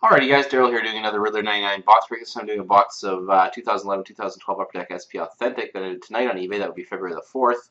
Alrighty guys, Daryl here doing another Riddler 99 box break. This time I'm doing a box of 2011-2012 Upper Deck SP Authentic that I did tonight on eBay. That would be February the 4th,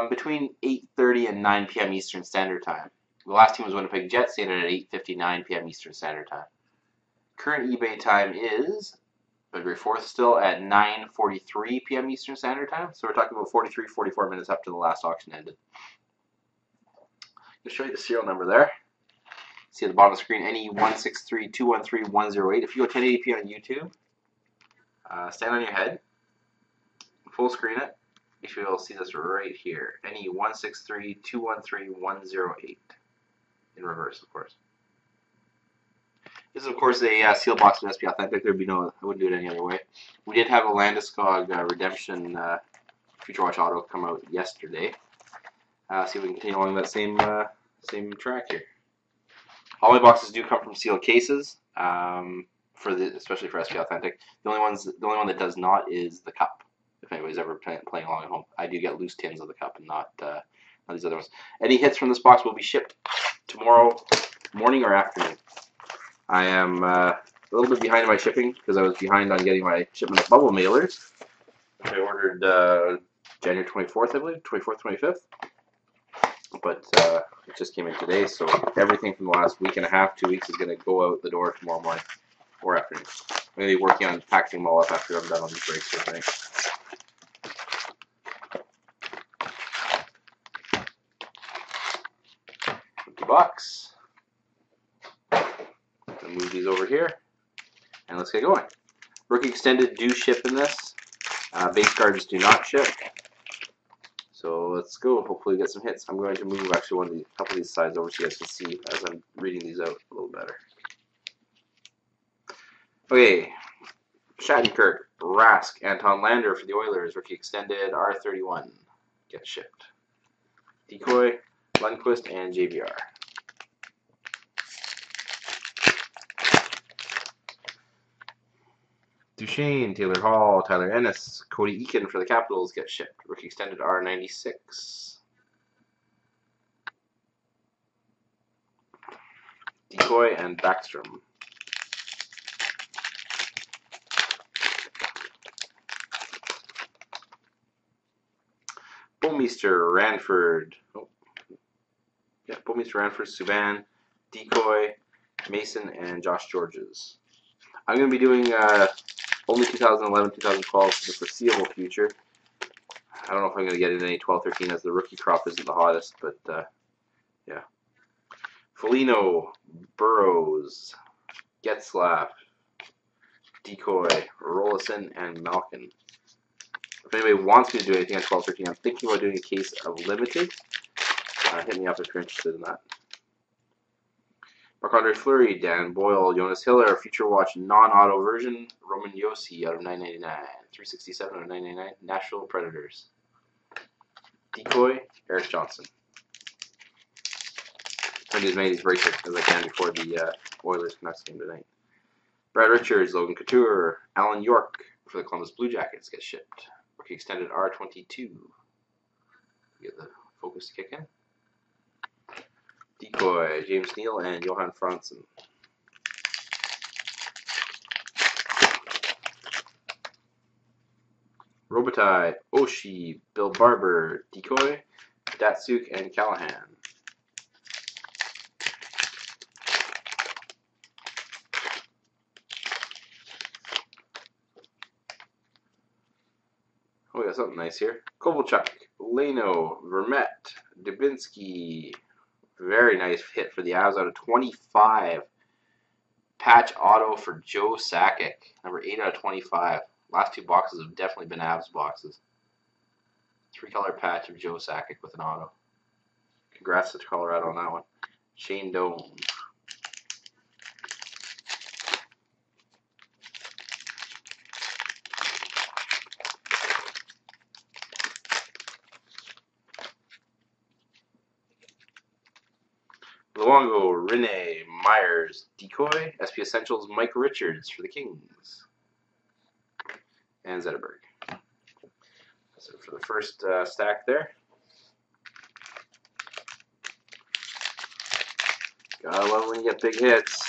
between 8:30 and 9 p.m. Eastern Standard Time. The last team was Winnipeg Jets, they ended at 8:59 p.m. Eastern Standard Time. Current eBay time is February 4th, still at 9:43 p.m. Eastern Standard Time. So we're talking about 44 minutes after the last auction ended. I'll show you the serial number there. See at the bottom of the screen, NE163213-108. If you go 1080p on YouTube, stand on your head, full screen it. Make sure you'll see this right here. NE163213-108. In reverse, of course. This is, of course, a sealed box of SP Authentic. There'd be no, I wouldn't do it any other way. We did have a Landeskog Redemption Future Watch Auto come out yesterday. See if we can continue along that same track here. All my boxes do come from sealed cases, especially for SP Authentic. The only one that does not is the cup. If anybody's ever playing along at home, I do get loose tins of the cup and not these other ones. Any hits from this box will be shipped tomorrow morning or afternoon. I am a little bit behind in my shipping because I was behind on getting my shipment of bubble mailers, which I ordered January 24th, I believe, 24th, 25th. But it just came in today, so everything from the last week and a half, 2 weeks, is going to go out the door tomorrow morning or afternoon. I'm going to be working on packaging them all up after I'm done on these breaks for tonight. Empty box. I'll move these over here, and let's get going. Rookie Extended do ship in this. Base cards do not ship. So let's go. Hopefully get some hits. I'm going to move actually a couple of these sides over so you guys can see as I'm reading these out a little better. Okay, Shattenkirk, Rask, Anton Lander for the Oilers. Rookie Extended, R31. Get shipped. Decoy, Lundqvist, and JVR. Duchesne, Taylor Hall, Tyler Ennis, Cody Eakin for the Capitals get shipped. Rookie Extended, R96. Decoy and Backstrom. Bomeister, Ranford. Bomeister, Ranford, Subban, Decoy, Mason, and Josh Georges. I'm going to be doing only 2011, 2012 for the foreseeable future. I don't know if I'm going to get into any 12, 13 as the rookie crop isn't the hottest, but yeah. Foligno, Burrows, Getzlaff, Decoy, Rolison, and Malkin. If anybody wants me to do anything on 12, 13, I'm thinking about doing a case of limited. Hit me up if you're interested in that. Marc-Andre Fleury, Dan Boyle, Jonas Hiller, Future Watch non-auto version, Roman Josi out of 999, 367 out of 999, Nashville Predators. Decoy, Eric Johnson. Trying to do as many of these breaks as I can before the Oilers-Canucks game tonight. Brad Richards, Logan Couture, Alan York for the Columbus Blue Jackets get shipped. Rookie Extended, R22. Get the focus to kick in. Decoy, James Neal, and Johan Franzen. Robitaille, Oshie, Bill Barber, Decoy, Datsuk, and Callahan. Oh, we got something nice here. Kovalchuk, Leno, Vermette, Dubinsky. Very nice hit for the Avs out of 25. Patch auto for Joe Sakic. Number 8 out of 25. Last two boxes have definitely been Avs boxes. 3-color patch of Joe Sakic with an auto. Congrats to Colorado on that one. Shane Doan. Luongo, Rene, Myers, Decoy, SP Essentials, Mike Richards for the Kings, and Zetterberg. So for the first stack there. Gotta love when you get big hits.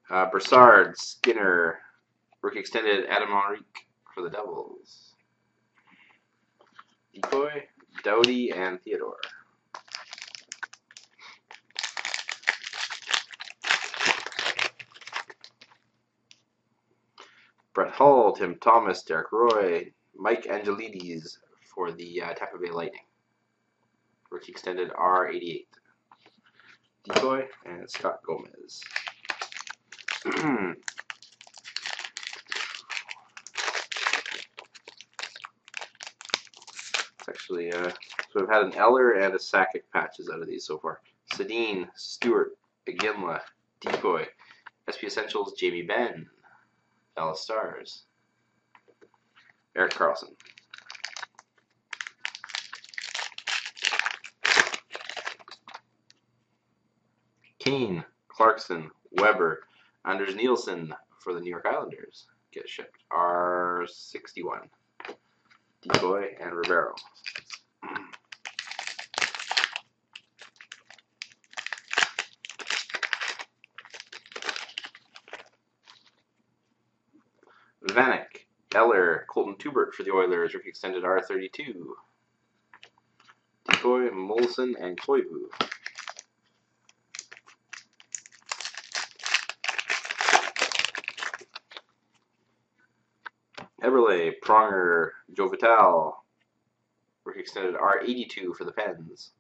Broussard, Skinner, rookie extended, Adam Henrique for the Devils. Decoy, Doughty, and Theodore. Brett Hull, Tim Thomas, Derek Roy, Mike Angelides for the Tampa Bay Lightning. Rookie extended R88. Decoy and Scott Gomez. It's actually, so we've had an Eller and a Sakic patches out of these so far. Sedin, Stewart, Iginla, Decoy, SP Essentials, Jamie Benn, Dallas Stars, Erik Karlsson. Kane, Clarkson, Weber, Anders Nielsen for the New York Islanders. Get shipped. R61. Decoy and Rivero. Vanek, Eller, Colton Tubert for the Oilers. Rookie extended R32. Decoy, Molson, and Koivu. Eberle, Pronger, Joe Vital, rookie extended R82 for the Pens.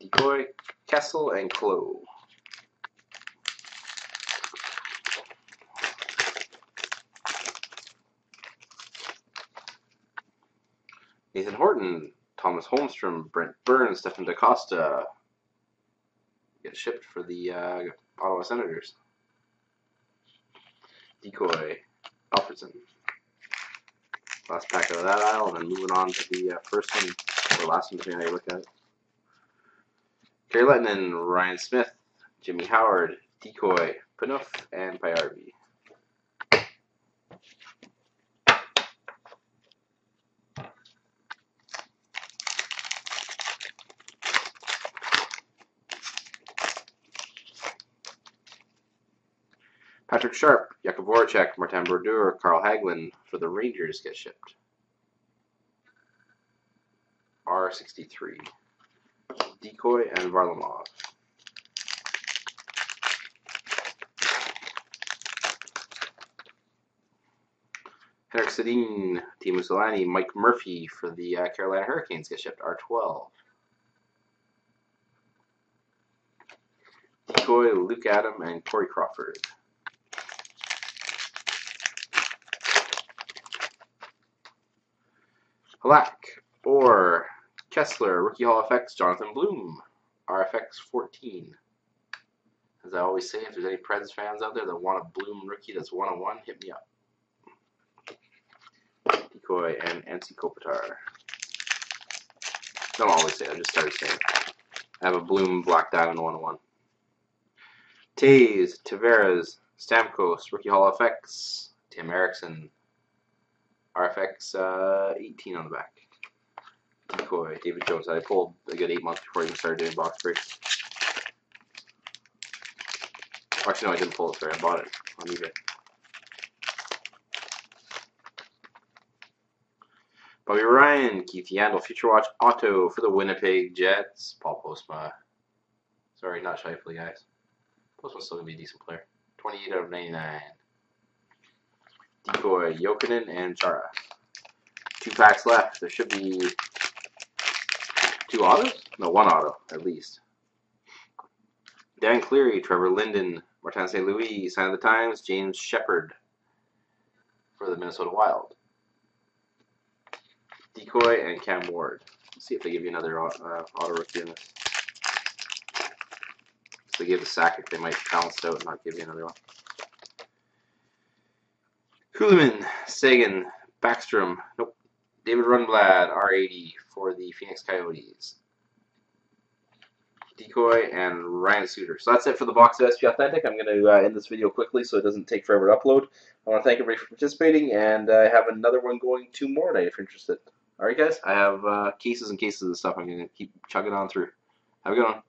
Decoy, Kessel, and Klo. Nathan Horton, Thomas Holmstrom, Brent Burns, Stefan DaCosta get shipped for the Ottawa Senators. Decoy, Alfredson. Last pack out of that aisle, and then moving on to the first one, or last one, depending on how you look at it. Kerry Lettinen, Ryan Smith, Jimmy Howard, Decoy, Panouf, and Payarvi. Patrick Sharp, Jakub Voracek, Martin Brodeur, Carl Hagelin for the Rangers get shipped. R63. Decoy and Varlamov. Henrik Sedin, Teemu Selanne, Mike Murphy for the Carolina Hurricanes get shipped. R12. Decoy, Luke Adam, and Corey Crawford. Halak, Orr, Kessler, Rookie Hall FX, Jonathan Bloom, RFX 14. As I always say, if there's any Preds fans out there that want a Bloom rookie that's 101, hit me up. Decoy and Ansi Kopitar. Don't always say it, I just started saying it. I have a Bloom Black Diamond 101. Taze, Tavares, Stamkos, Rookie Hall FX, Tim Erickson, RFX 18 on the back. Decoy, David Jones. I pulled a good 8 months before I even started doing box breaks. Actually, no, I didn't pull it. Sorry, I bought it on eBay. Bobby Ryan, Keith Yandel, Future Watch Auto for the Winnipeg Jets. Paul Postma. Sorry, not Scheifele, guys. Postma's still going to be a decent player. 28 out of 99. Decoy, Jokinen, and Chara. 2 packs left. There should be 2 autos? No, 1 auto, at least. Dan Cleary, Trevor Linden, Martin St. Louis, Sign of the Times, James Shepard for the Minnesota Wild. Decoy and Cam Ward. Let's see if they give you another auto rookie in this. If they give the Sakic, they might balance it out and not give you another one. Kuhlman, Sagan, Backstrom, nope. David Rundblad, R80 for the Phoenix Coyotes. Decoy and Ryan Suter. So that's it for the box of SP Authentic. I'm going to end this video quickly so it doesn't take forever to upload. I want to thank everybody for participating, and I have another one going tomorrow night if you're interested. Alright guys, I have cases and cases of stuff I'm going to keep chugging on through. Have a good one.